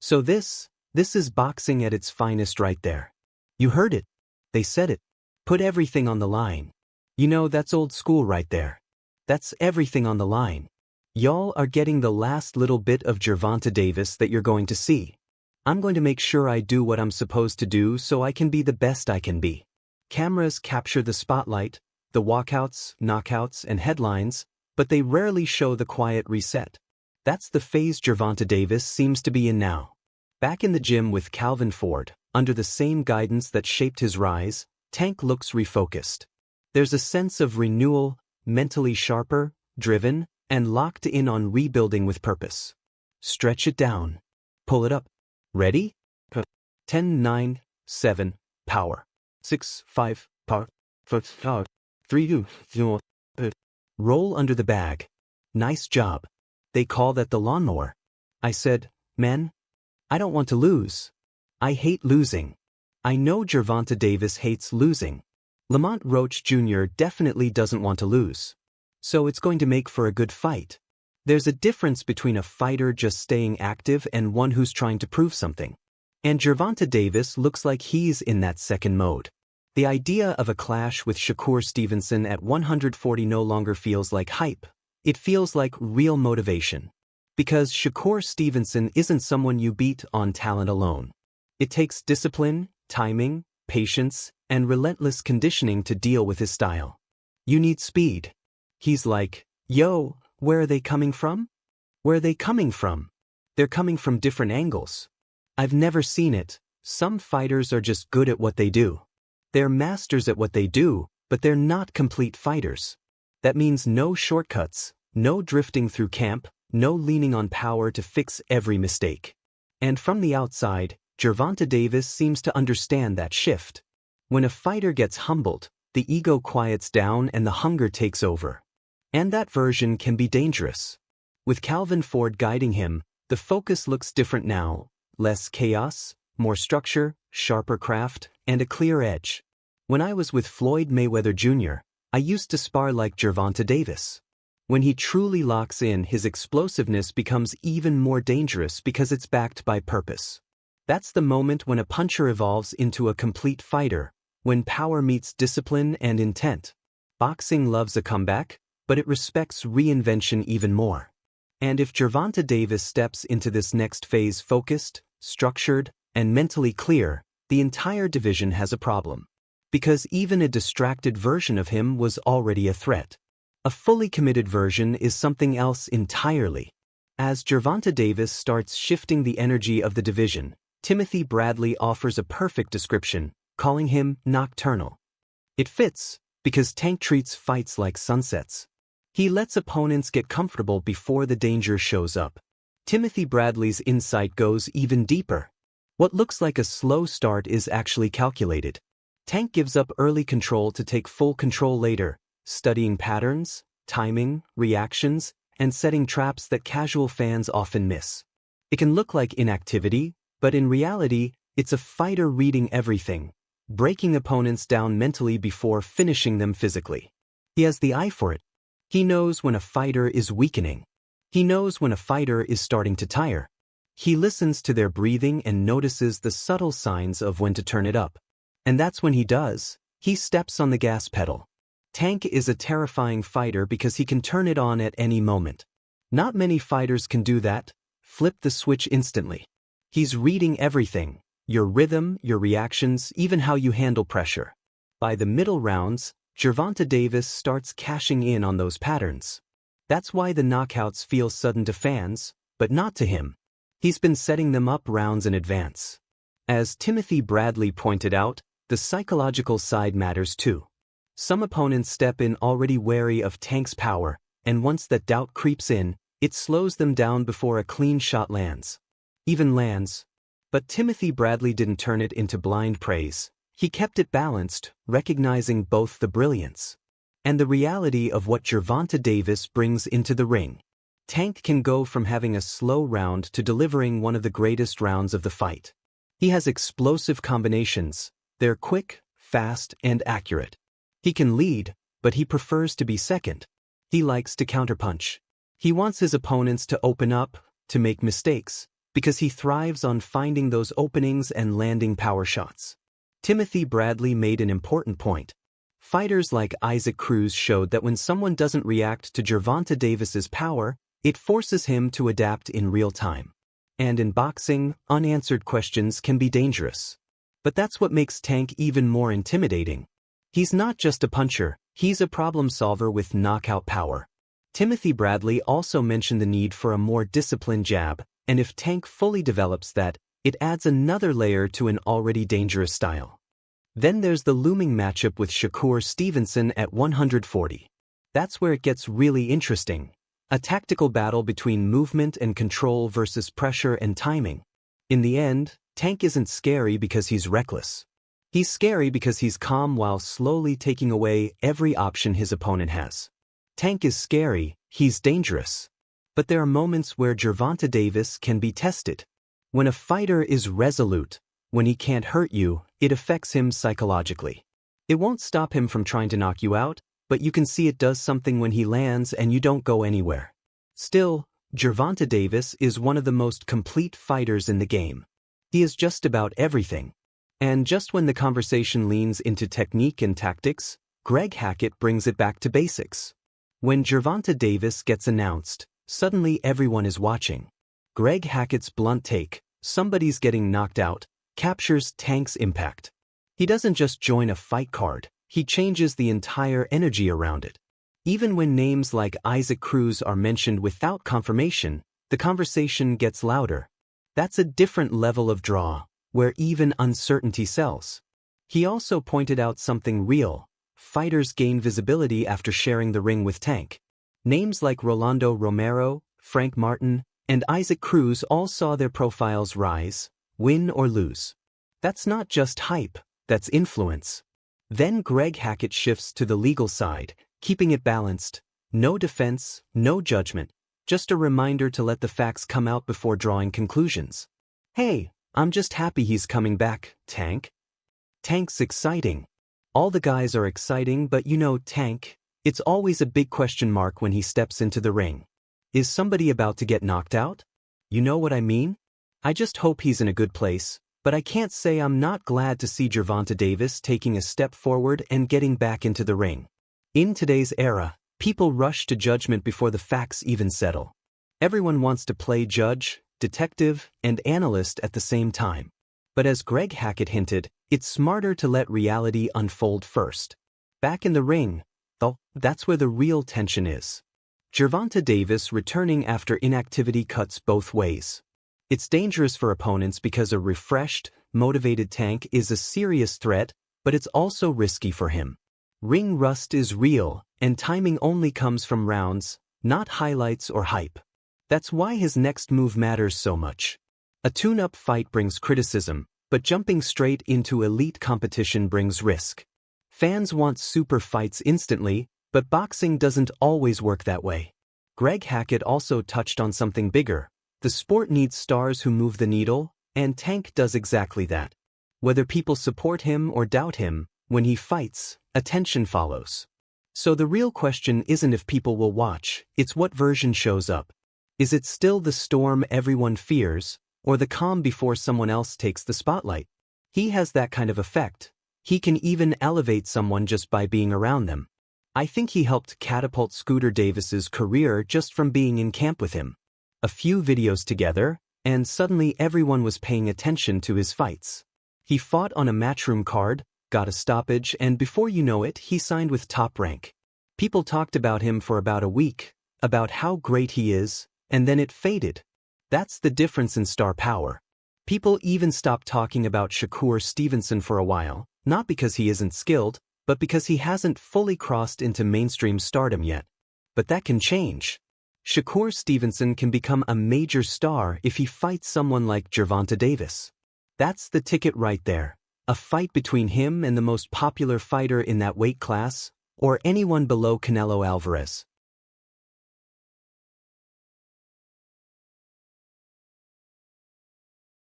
So this is boxing at its finest right there. You heard it. They said it. Put everything on the line. You know, that's old school right there. That's everything on the line. Y'all are getting the last little bit of Gervonta Davis that you're going to see. I'm going to make sure I do what I'm supposed to do so I can be the best I can be. Cameras capture the spotlight, the walkouts, knockouts, and headlines, but they rarely show the quiet reset. That's the phase Gervonta Davis seems to be in now. Back in the gym with Calvin Ford, under the same guidance that shaped his rise, Tank looks refocused. There's a sense of renewal, mentally sharper, driven, and locked in on rebuilding with purpose. Stretch it down. Pull it up. Ready? 10, 9, 7, power. 6, 5, power. 4, 3, 2, roll under the bag. Nice job. They call that the lawnmower. I said, man, I don't want to lose. I hate losing. I know Gervonta Davis hates losing. Lamont Roach Jr. definitely doesn't want to lose. So it's going to make for a good fight. There's a difference between a fighter just staying active and one who's trying to prove something. And Gervonta Davis looks like he's in that second mode. The idea of a clash with Shakur Stevenson at 140 no longer feels like hype. It feels like real motivation. Because Shakur Stevenson isn't someone you beat on talent alone. It takes discipline, timing, patience, and relentless conditioning to deal with his style. You need speed. He's like, yo, where are they coming from? Where are they coming from? They're coming from different angles. I've never seen it. Some fighters are just good at what they do. They're masters at what they do, but they're not complete fighters. That means no shortcuts, no drifting through camp, no leaning on power to fix every mistake. And from the outside, Gervonta Davis seems to understand that shift. When a fighter gets humbled, the ego quiets down and the hunger takes over. And that version can be dangerous. With Calvin Ford guiding him, the focus looks different now. Less chaos, more structure, sharper craft, and a clear edge. When I was with Floyd Mayweather Jr., I used to spar like Gervonta Davis. When he truly locks in, his explosiveness becomes even more dangerous because it's backed by purpose. That's the moment when a puncher evolves into a complete fighter, when power meets discipline and intent. Boxing loves a comeback, but it respects reinvention even more. And if Gervonta Davis steps into this next phase focused, structured, and mentally clear, the entire division has a problem. Because even a distracted version of him was already a threat. A fully committed version is something else entirely. As Gervonta Davis starts shifting the energy of the division, Timothy Bradley offers a perfect description, calling him nocturnal. It fits, because Tank treats fights like sunsets. He lets opponents get comfortable before the danger shows up. Timothy Bradley's insight goes even deeper. What looks like a slow start is actually calculated. Tank gives up early control to take full control later, studying patterns, timing, reactions, and setting traps that casual fans often miss. It can look like inactivity, but in reality, it's a fighter reading everything, breaking opponents down mentally before finishing them physically. He has the eye for it. He knows when a fighter is weakening. He knows when a fighter is starting to tire. He listens to their breathing and notices the subtle signs of when to turn it up. And that's when he does. He steps on the gas pedal. Tank is a terrifying fighter because he can turn it on at any moment. Not many fighters can do that, flip the switch instantly. He's reading everything, your rhythm, your reactions, even how you handle pressure. By the middle rounds, Gervonta Davis starts cashing in on those patterns. That's why the knockouts feel sudden to fans, but not to him. He's been setting them up rounds in advance. As Timothy Bradley pointed out, the psychological side matters too. Some opponents step in already wary of Tank's power, and once that doubt creeps in, it slows them down before a clean shot lands. Even lands. But Timothy Bradley didn't turn it into blind praise. He kept it balanced, recognizing both the brilliance and the reality of what Gervonta Davis brings into the ring. Tank can go from having a slow round to delivering one of the greatest rounds of the fight. He has explosive combinations. They're quick, fast, and accurate. He can lead, but he prefers to be second. He likes to counterpunch. He wants his opponents to open up, to make mistakes, because he thrives on finding those openings and landing power shots. Timothy Bradley made an important point. Fighters like Isaac Cruz showed that when someone doesn't react to Gervonta Davis's power, it forces him to adapt in real time. And in boxing, unanswered questions can be dangerous. But that's what makes Tank even more intimidating. He's not just a puncher, he's a problem solver with knockout power. Timothy Bradley also mentioned the need for a more disciplined jab, and if Tank fully develops that, it adds another layer to an already dangerous style. Then there's the looming matchup with Shakur Stevenson at 140. That's where it gets really interesting. A tactical battle between movement and control versus pressure and timing. In the end, Tank isn't scary because he's reckless. He's scary because he's calm while slowly taking away every option his opponent has. Tank is scary, he's dangerous. But there are moments where Gervonta Davis can be tested. When a fighter is resolute, when he can't hurt you, it affects him psychologically. It won't stop him from trying to knock you out, but you can see it does something when he lands and you don't go anywhere. Still, Gervonta Davis is one of the most complete fighters in the game. He is just about everything. And just when the conversation leans into technique and tactics, Greg Hackett brings it back to basics. When Gervonta Davis gets announced, suddenly everyone is watching. Greg Hackett's blunt take, "Somebody's getting knocked out," captures Tank's impact. He doesn't just join a fight card, he changes the entire energy around it. Even when names like Isaac Cruz are mentioned without confirmation, the conversation gets louder. That's a different level of draw, where even uncertainty sells. He also pointed out something real. Fighters gain visibility after sharing the ring with Tank. Names like Rolando Romero, Frank Martin, and Isaac Cruz all saw their profiles rise, win or lose. That's not just hype, that's influence. Then Greg Hackett shifts to the legal side, keeping it balanced. No defense, no judgment, just a reminder to let the facts come out before drawing conclusions. "Hey, I'm just happy he's coming back, Tank." Tank's exciting. All the guys are exciting, but you know Tank, it's always a big question mark when he steps into the ring. Is somebody about to get knocked out? You know what I mean? I just hope he's in a good place, but I can't say I'm not glad to see Gervonta Davis taking a step forward and getting back into the ring. In today's era, people rush to judgment before the facts even settle. Everyone wants to play judge, detective, and analyst at the same time. But as Greg Hackett hinted, it's smarter to let reality unfold first. Back in the ring, though, that's where the real tension is. Gervonta Davis returning after inactivity cuts both ways. It's dangerous for opponents because a refreshed, motivated Tank is a serious threat, but it's also risky for him. Ring rust is real, and timing only comes from rounds, not highlights or hype. That's why his next move matters so much. A tune-up fight brings criticism, but jumping straight into elite competition brings risk. Fans want super fights instantly, but boxing doesn't always work that way. Greg Hackett also touched on something bigger. The sport needs stars who move the needle, and Tank does exactly that. Whether people support him or doubt him, when he fights, attention follows. So the real question isn't if people will watch, it's what version shows up. Is it still the storm everyone fears, or the calm before someone else takes the spotlight? He has that kind of effect. He can even elevate someone just by being around them. I think he helped catapult Scooter Davis's career just from being in camp with him. A few videos together, and suddenly everyone was paying attention to his fights. He fought on a Matchroom card, got a stoppage, and before you know it, he signed with Top Rank. People talked about him for about a week, about how great he is, and then it faded. That's the difference in star power. People even stopped talking about Shakur Stevenson for a while, not because he isn't skilled, but because he hasn't fully crossed into mainstream stardom yet. But that can change. Shakur Stevenson can become a major star if he fights someone like Gervonta Davis. That's the ticket right there. A fight between him and the most popular fighter in that weight class, or anyone below Canelo Alvarez.